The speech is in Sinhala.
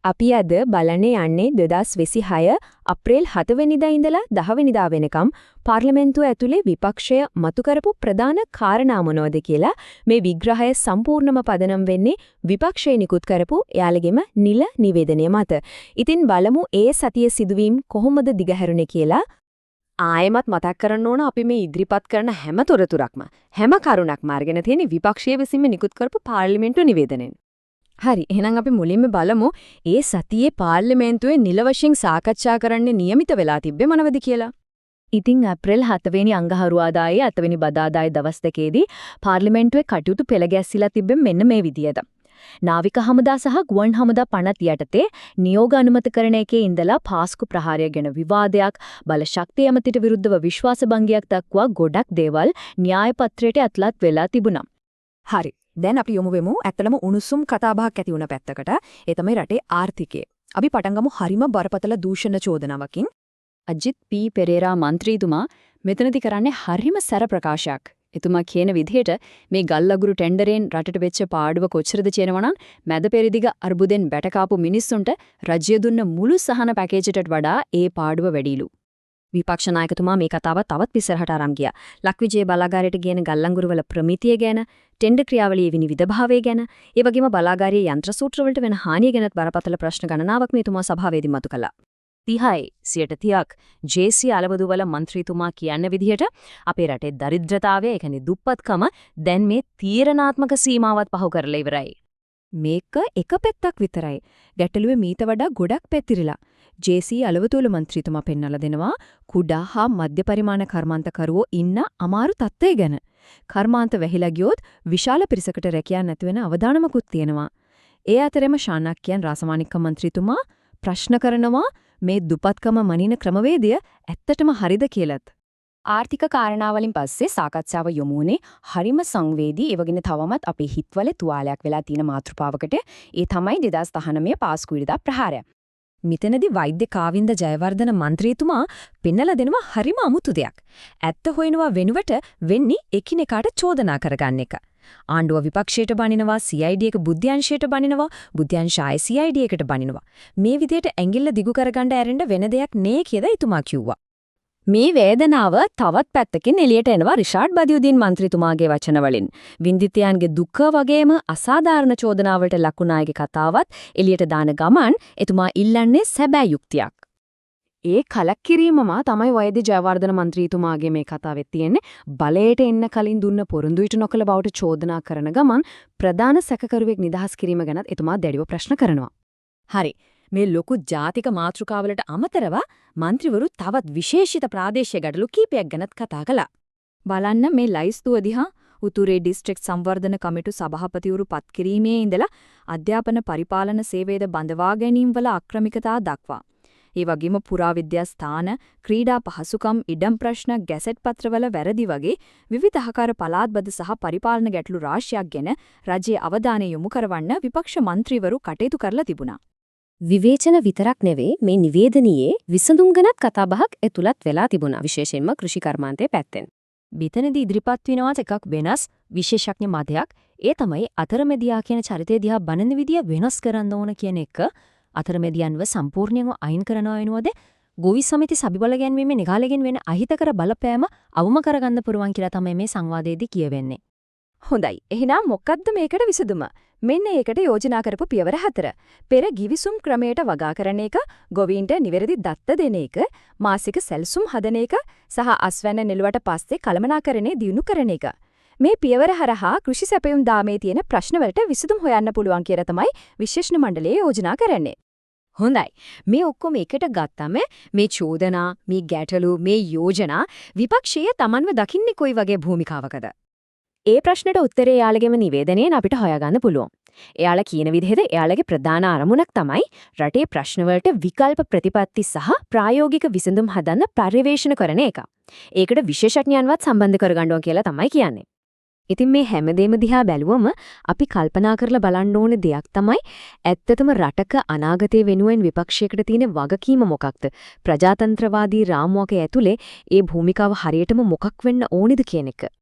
අපි අද බලන්නේ යන්නේ 2026 අප්‍රේල් 7 වෙනිදා ඉඳලා 10 වෙනිදා වෙනකම් පාර්ලිමේන්තුව ඇතුලේ විපක්ෂය මතු කරපු ප්‍රධාන කාරණා මොනවද කියලා. මේ විග්‍රහය සම්පූර්ණම පදනම් වෙන්නේ විපක්ෂය නිකුත් කරපු එයාලගේම නිල නිවේදනය මත. ඉතින් බලමු ඒ සතියේ සිදුවීම් කොහොමද දිගහැරුණේ කියලා. ආයෙමත් මතක් කරන්න ඕන අපි මේ ඉදිරිපත් කරන හැම තොරතුරක්ම හැම කරුණක්ම අරගෙන තියෙන විපක්ෂයේ විසින්ම නිකුත් කරපු පාර්ලිමේන්තු නිවේදනයෙන්. හරි එහෙනම් අපි මුලින්ම බලමු ඒ සතියේ පාර්ලිමේන්තුවේ නිල වශයෙන් සාකච්ඡා කරන්න නියමිත වෙලා තිබ්බේ මොනවද කියලා. ඉතින් අප්‍රේල් 7 වෙනි අඟහරුවාදායේ 7 වෙනි බදාදායේ දවස් දෙකේදී පාර්ලිමේන්තුවේ කටයුතු පෙළ ගැස්සিলা තිබ්බේ මෙන්න මේ විදියට. නාවික හමුදා සහ ගුවන් හමුදා පනත් යටතේ නියෝග අනුමත කරන එකේ ඉඳලා පාස්කු ප්‍රහාරය ගැන විවාදයක් බල ශක්තිය යමතිට විරුද්ධව විශ්වාස භංගයක් දක්වා ගොඩක් දේවල් න්‍යාය පත්‍රයට අත්ලත් වෙලා තිබුණා. හරි දැන් අපි යමු වෙමු ඇත්තටම උණුසුම් කතාබහක් ඇති වුණ පැත්තකට. ඒ තමයි රටේ ආර්ථිකය. අපි පටන් ගමු හරිම බරපතල දූෂණ චෝදනාවකින්. අජිත් පී පෙරේරා මන්ත්‍රීතුමා මෙතනදී කරන්නේ හරිම සැර ප්‍රකාශයක්. එතුමා කියන විදිහට මේ ගල්අගුරු ටෙන්ඩරෙන් රටට වෙච්ච පාඩුව කොච්චරද කියනවනම් මැද පෙරදිග අර්බුදෙන් බැටකාපු මිනිස්සුන්ට රජය දුන්න මුළු සහන පැකේජයටත් වඩා ඒ පාඩුව වැඩිලු. විපක්ෂ නායකතුමා මේ කතාව තවත් පිස්සරහට අරන් ගියා. ලක්විජේ බලාගාරයට ගේන ගල්අඟුරු වල ප්‍රමිතිය ගැන, ටෙන්ඩර් ක්‍රියාවලියේ විනිවිදභාවය ගැන, ඒ වගේම බලාගාරයේ යන්ත්‍ර සූත්‍ර වලට වෙන හානිය ගැනත් බරපතල ප්‍රශ්න ගණනාවක් මේතුමා සභාවේදී මතු කළා. 30% ජේ.සී. අලවදුවල മന്ത്രിතුමා කියන විදිහට අපේ රටේ දරිද්‍රතාවය, ඒ කියන්නේ දුප්පත්කම දැන් මේ තීරණාත්මක සීමාවත් පහු කරලා ඉවරයි. මේක එක පැත්තක් විතරයි. ගැටලුවේ මීට වඩා ගොඩක් පැතිරිලා. ජේ.සී. අලවතුල മന്ത്രിතුමා පෙන්වලා දෙනවා කුඩා හා මධ්‍ය පරිමාණ කර්මාන්තකරුවෝ ඉන්න අමාරු තත්ත්වය ගැන. කර්මාන්ත වැහිලා ගියොත් විශාල පිරිසකට රැකියාවක් නැති වෙන අවදානමකුත් තියෙනවා. ඒ අතරෙම ශානක්‍යයන් රාසමාණික්ක മന്ത്രിතුමා ප්‍රශ්න කරනවා මේ දුපත්කම මනින ක්‍රමවේදය ඇත්තටම හරිද කියලාත්. ආර්ථික කාරණාවලින් පස්සේ සාකච්ඡාව යොමුනේ හරිම සංවේදී ඒ වගේම තවමත් අපේ හිතවල තුවාලයක් වෙලා තියෙන මාතෘකාවකට. ඒ තමයි 2019 පාස්කු ඉරිදා ප්‍රහාරය. මෙතනදී වෛද්‍ය කාවින්ද ජයවර්ධන මන්ත්‍රීතුමා පෙන්නලා දෙනවා හරිම අමුතු දෙයක්. ඇත්ත හොයනවා වෙනුවට වෙන්නේ එකිනෙකාට චෝදනා කරගන්න එක. ආණ්ඩුව විපක්ෂයට බනිනවා, CID එක බුද්ධ්‍යංශයට බනිනවා, බුද්ධ්‍යංශ ආයේ CID එකට බනිනවා. මේ විදිහට ඇඟිල්ල දිගු කරගන්න ඇරෙන්න වෙන දෙයක් නේ කියලා එතුමා කිව්වා. මේ වේදනාව තවත් පැත්තකින් එළියට එනවා රිෂාඩ් බදියුදීන් මන්ත්‍රීතුමාගේ වචන වලින්. වින්දිතයන්ගේ දුක වගේම අසාධාරණ චෝදනාවලට ලකුණාගේ කතාවත් එළියට දාන ගමන් එතුමා ඉල්ලන්නේ සැබෑ යුක්තියක්. ඒ කලකිරීමම තමයි වෛද්‍ය ජයවර්ධන මන්ත්‍රීතුමාගේ මේ කතාවෙත් තියෙන්නේ. බලයට එන්න කලින් දුන්න පොරොන්දුයිට නොකළ බවට චෝදනා කරන ගමන් ප්‍රධාන සැකකරුවෙක් නිදහස් කිරීම ගැනත් එතුමා දැඩිව ප්‍රශ්න කරනවා. හරි මේ ලොකු ජාතික මාතෘකාවලට අමතරව മന്ത്രിවරු තවත් විශේෂිත ප්‍රාදේශීය ගැටලු කීපයක් ගැනත් කතා කළා. බලන්න මේ ලයිස්තුව දිහා උතුරේ දිස්ත්‍රික් සංවර්ධන කමිටු සභාපතිවරු පත් කිරීමේ ඉඳලා අධ්‍යාපන පරිපාලන සේවයද බඳවා ගැනීම වල අක්‍රමිකතා දක්වා. ඒ වගේම පුරාවිද්‍යා ස්ථාන, ക്രീඩා පහසුකම්, ඉඩම් ප්‍රශ්න, ගැසට් පත්‍රවල වැරදි වගේ විවිධාකාර පළාත්බද සහ පරිපාලන ගැටලු රාශියක් ගැන රජයේ අවධානය යොමු කරවන්න විපක්ෂ മന്ത്രിවරු කටයුතු කරලා තිබුණා. විවේචන විතරක් නෙවෙයි මේ නිවේදනයේ විසඳුම් ගැනත් කතාබහක් ඇතුළත් වෙලා තිබුණා විශේෂයෙන්ම කෘෂි කර්මාන්තයේ පැත්තෙන්. මෙතනදී ඉදිරිපත් වෙනවා එකක් වෙනස් විශේෂඥ මතයක්. ඒ තමයි අතරමැදියා කියන චරිතය දිහා බලන විදිය වෙනස් කරන්න ඕන කියන එක. අතරමැදියන්ව සම්පූර්ණයෙන්ම අයින් කරනවා වෙනවද? ගෝවි සමිති සබිබල ගැන්වීමේ නිගාලයෙන් වෙන අහිතකර බලපෑම අවම කරගන්න පුරුවන් කියලා තමයි මේ සංවාදයේදී කියවෙන්නේ. හොඳයි. එහෙනම් මොකක්ද මේකට විසඳුම? මෙන්න ඒකට යෝජනා කරපු පියවර 4. පෙර ගිවිසුම් ක්‍රමයට වගා කරන එක, ගොවීන්ට නිවැරදි දත්ත දෙන එක, මාසික සැලසුම් හදන එක සහ අස්වැන්න නෙළුවට පස්සේ කළමනාකරණය දියුණු කරන එක. මේ පියවර හරහා කෘෂි සැපයුම් දාමේ තියෙන ප්‍රශ්න වලට විසඳුම් හොයන්න පුළුවන් කියලා තමයි විශේෂණ මණ්ඩලය යෝජනා කරන්නේ. හොඳයි. මේ ඔක්කොම එකට ගත්තම මේ චෝදනා, මේ ගැටලු, මේ යෝජනා විපක්ෂයේ Tamanව දකින්නේ කොයි වගේ භූමිකාවකද? ඒ ප්‍රශ්නට උත්තරේ එයාලගේම නිවේදනයෙන් අපිට හොයාගන්න පුළුවන්. එයාලා කියන විදිහට එයාලගේ ප්‍රධාන අරමුණක් තමයි රටේ ප්‍රශ්න වලට විකල්ප ප්‍රතිපත්ති සහ ප්‍රායෝගික විසඳුම් හදන්න පර්යවේෂණ කරන එක. ඒකට විශේෂඥයන්වත් සම්බන්ධ කරගන්න ඕන කියලා තමයි කියන්නේ. ඉතින් මේ හැමදේම දිහා බැලුවම අපි කල්පනා කරලා බලන්න ඕනේ දෙයක් තමයි ඇත්තටම රටක අනාගතය වෙනුවෙන් විපක්ෂයකට තියෙන වගකීම මොකක්ද? ප්‍රජාතන්ත්‍රවාදී රාමුවක ඇතුලේ ඒ භූමිකාව හරියටම මොකක් වෙන්න ඕනේද කියන එක.